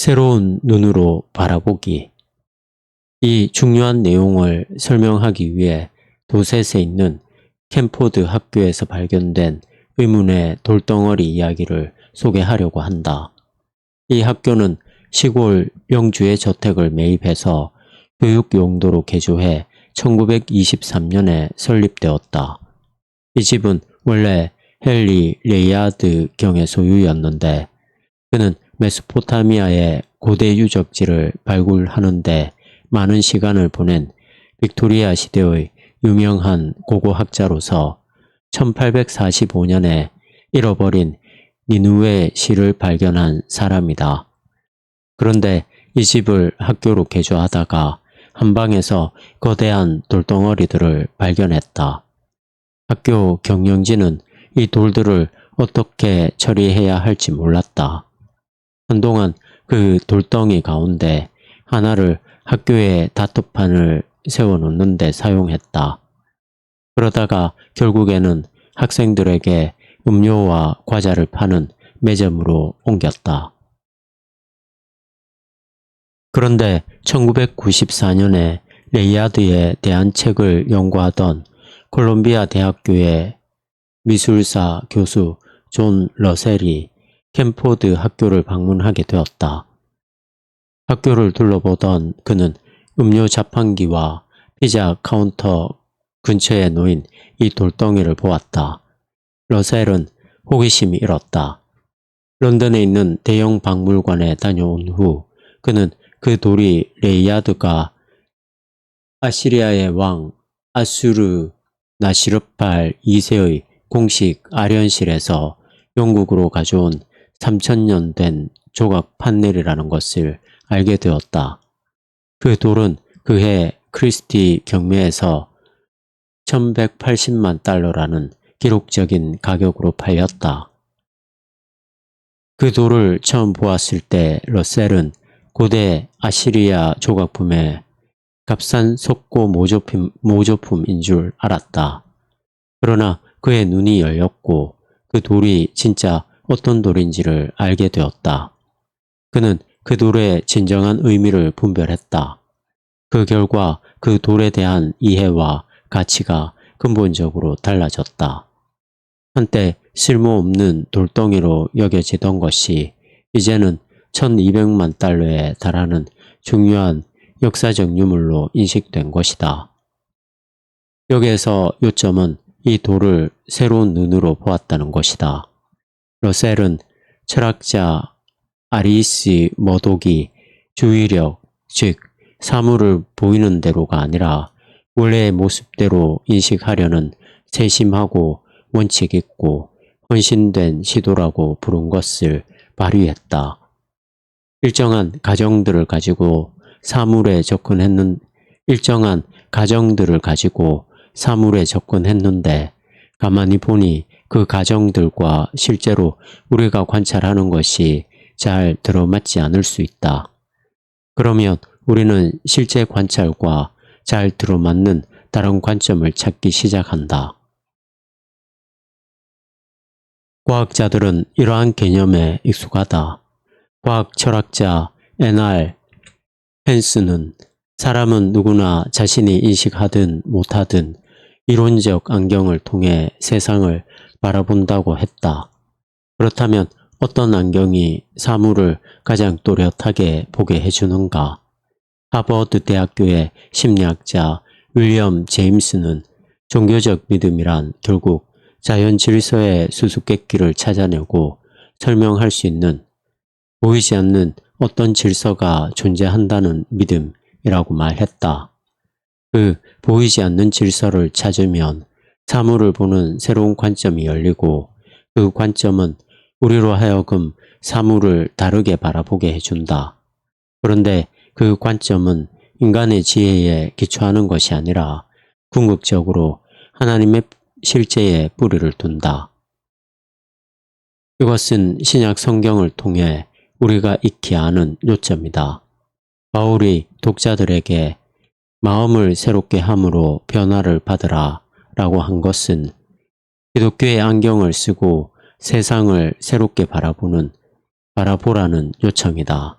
새로운 눈으로 바라보기. 이 중요한 내용을 설명하기 위해 도셋에 있는 캠포드 학교에서 발견된 의문의 돌덩어리 이야기를 소개하려고 한다. 이 학교는 시골 영주의 저택을 매입해서 교육 용도로 개조해 1923년에 설립되었다. 이 집은 원래 헨리 레이아드 경의 소유였는데 그는 메소포타미아의 고대 유적지를 발굴하는 데 많은 시간을 보낸 빅토리아 시대의 유명한 고고학자로서 1845년에 잃어버린 니누의 시를 발견한 사람이다. 그런데 이 집을 학교로 개조하다가 한방에서 거대한 돌덩어리들을 발견했다. 학교 경영진은 이 돌들을 어떻게 처리해야 할지 몰랐다. 한동안 그 돌덩이 가운데 하나를 학교의 다트판을 세워놓는 데 사용했다. 그러다가 결국에는 학생들에게 음료와 과자를 파는 매점으로 옮겼다. 그런데 1994년에 레이아드에 대한 책을 연구하던 콜롬비아 대학교의 미술사 교수 존 러셀이 캠포드 학교를 방문하게 되었다. 학교를 둘러보던 그는 음료 자판기와 피자 카운터 근처에 놓인 이 돌덩이를 보았다. 러셀은 호기심이 일었다. 런던에 있는 대형 박물관에 다녀온 후 그는 그 돌이 레이아드가 아시리아의 왕 아수르 나시르팔 2세의 공식 아련실에서 영국으로 가져온 3000년 된 조각 판넬이라는 것을 알게 되었다. 그 돌은 그해 크리스티 경매에서 1180만 달러라는 기록적인 가격으로 팔렸다. 그 돌을 처음 보았을 때 러셀은 고대 아시리아 조각품의 값싼 석고 모조품인 줄 알았다. 그러나 그의 눈이 열렸고 그 돌이 진짜 어떤 돌인지를 알게 되었다. 그는 그 돌의 진정한 의미를 분별했다. 그 결과 그 돌에 대한 이해와 가치가 근본적으로 달라졌다. 한때 쓸모없는 돌덩이로 여겨지던 것이 이제는 1200만 달러에 달하는 중요한 역사적 유물로 인식된 것이다. 여기에서 요점은 이 돌을 새로운 눈으로 보았다는 것이다. 러셀은 철학자 아리스 머독이 주의력, 즉 사물을 보이는 대로가 아니라 원래의 모습대로 인식하려는 세심하고 원칙 있고 헌신된 시도라고 부른 것을 발휘했다. 일정한 가정들을 가지고 사물에 접근했는데 가만히 보니 그 가정들과 실제로 우리가 관찰하는 것이 잘 들어맞지 않을 수 있다. 그러면 우리는 실제 관찰과 잘 들어맞는 다른 관점을 찾기 시작한다. 과학자들은 이러한 개념에 익숙하다. 과학 철학자 NR 펜스는 사람은 누구나 자신이 인식하든 못하든 이론적 안경을 통해 세상을 바라본다고 했다. 그렇다면 어떤 안경이 사물을 가장 또렷하게 보게 해주는가? 하버드 대학교의 심리학자 윌리엄 제임스는 종교적 믿음이란 결국 자연 질서의 수수께끼를 찾아내고 설명할 수 있는 보이지 않는 어떤 질서가 존재한다는 믿음이라고 말했다. 그 보이지 않는 질서를 찾으면 사물을 보는 새로운 관점이 열리고 그 관점은 우리로 하여금 사물을 다르게 바라보게 해준다. 그런데 그 관점은 인간의 지혜에 기초하는 것이 아니라 궁극적으로 하나님의 실제에 뿌리를 둔다. 이것은 신약 성경을 통해 우리가 익히 아는 요점이다. 바울이 독자들에게 마음을 새롭게 함으로 변화를 받으라 라고 한 것은 기독교의 안경을 쓰고 세상을 새롭게 바라보라는 요청이다.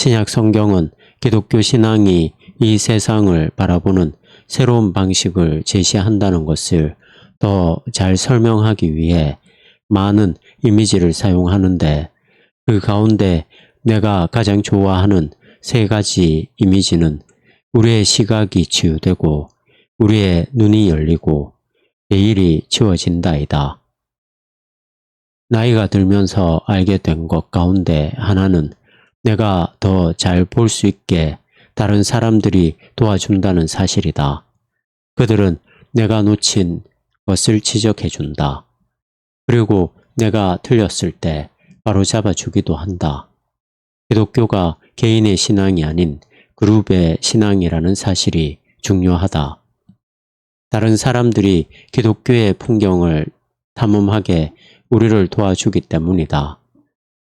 신약 성경은 기독교 신앙이 이 세상을 바라보는 새로운 방식을 제시한다는 것을 더 잘 설명하기 위해 많은 이미지를 사용하는데 그 가운데 내가 가장 좋아하는 세 가지 이미지는 우리의 시각이 치유되고 우리의 눈이 열리고 내일이 치워진다이다. 나이가 들면서 알게 된 것 가운데 하나는 내가 더 잘 볼 수 있게 다른 사람들이 도와준다는 사실이다. 그들은 내가 놓친 것을 지적해준다. 그리고 내가 틀렸을 때 바로 잡아주기도 한다. 기독교가 개인의 신앙이 아닌 그룹의 신앙이라는 사실이 중요하다. 다른 사람들이 기독교의 풍경을 탐험하게 우리를 도와주기 때문이다.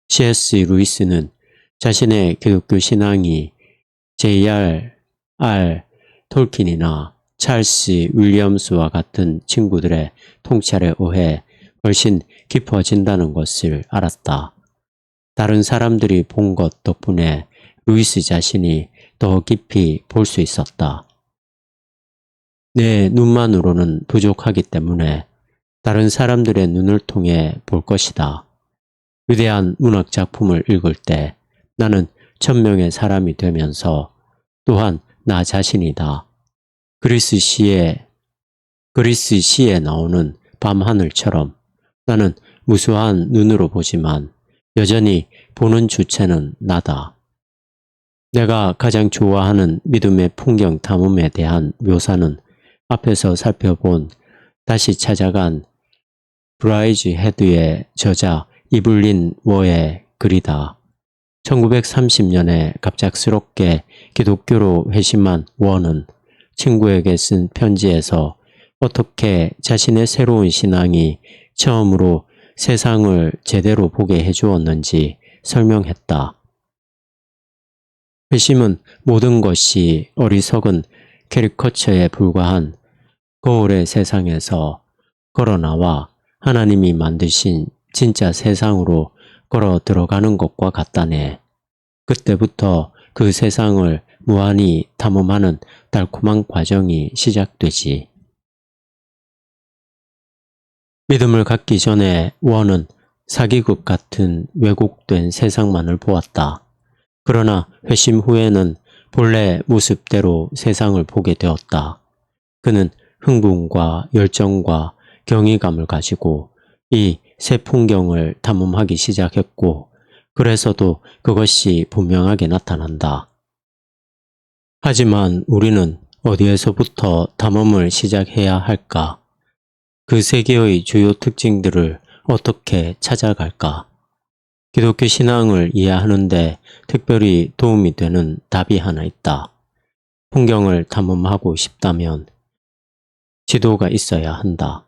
C.S. 루이스는 자신의 기독교 신앙이 J.R.R. 톨킨이나 찰스 윌리엄스와 같은 친구들의 통찰에 의해 훨씬 깊어진다는 것을 알았다. 다른 사람들이 본 것 덕분에 루이스 자신이 더 깊이 볼 수 있었다. 내 눈만으로는 부족하기 때문에 다른 사람들의 눈을 통해 볼 것이다. 위대한 문학 작품을 읽을 때 나는 천명의 사람이 되면서 또한 나 자신이다. 그리스 시에 나오는 밤하늘처럼 나는 무수한 눈으로 보지만 여전히 보는 주체는 나다. 내가 가장 좋아하는 믿음의 풍경 탐험에 대한 묘사는 앞에서 살펴본 다시 찾아간 브라이즈 헤드의 저자 이블린 워의 글이다. 1930년에 갑작스럽게 기독교로 회심한 워는 친구에게 쓴 편지에서 어떻게 자신의 새로운 신앙이 처음으로 세상을 제대로 보게 해주었는지 설명했다. 회심은 모든 것이 어리석은 캐리커처에 불과한 거울의 세상에서 걸어나와 하나님이 만드신 진짜 세상으로 걸어 들어가는 것과 같다네. 그때부터 그 세상을 무한히 탐험하는 달콤한 과정이 시작되지. 믿음을 갖기 전에 워는 사기극 같은 왜곡된 세상만을 보았다. 그러나 회심 후에는 본래 모습대로 세상을 보게 되었다. 그는 흥분과 열정과 경이감을 가지고 이 새 풍경을 탐험하기 시작했고 그래서도 그것이 분명하게 나타난다. 하지만 우리는 어디에서부터 탐험을 시작해야 할까? 그 세 개의 주요 특징들을 어떻게 찾아갈까? 기독교 신앙을 이해하는데 특별히 도움이 되는 답이 하나 있다. 풍경을 탐험하고 싶다면 지도가 있어야 한다.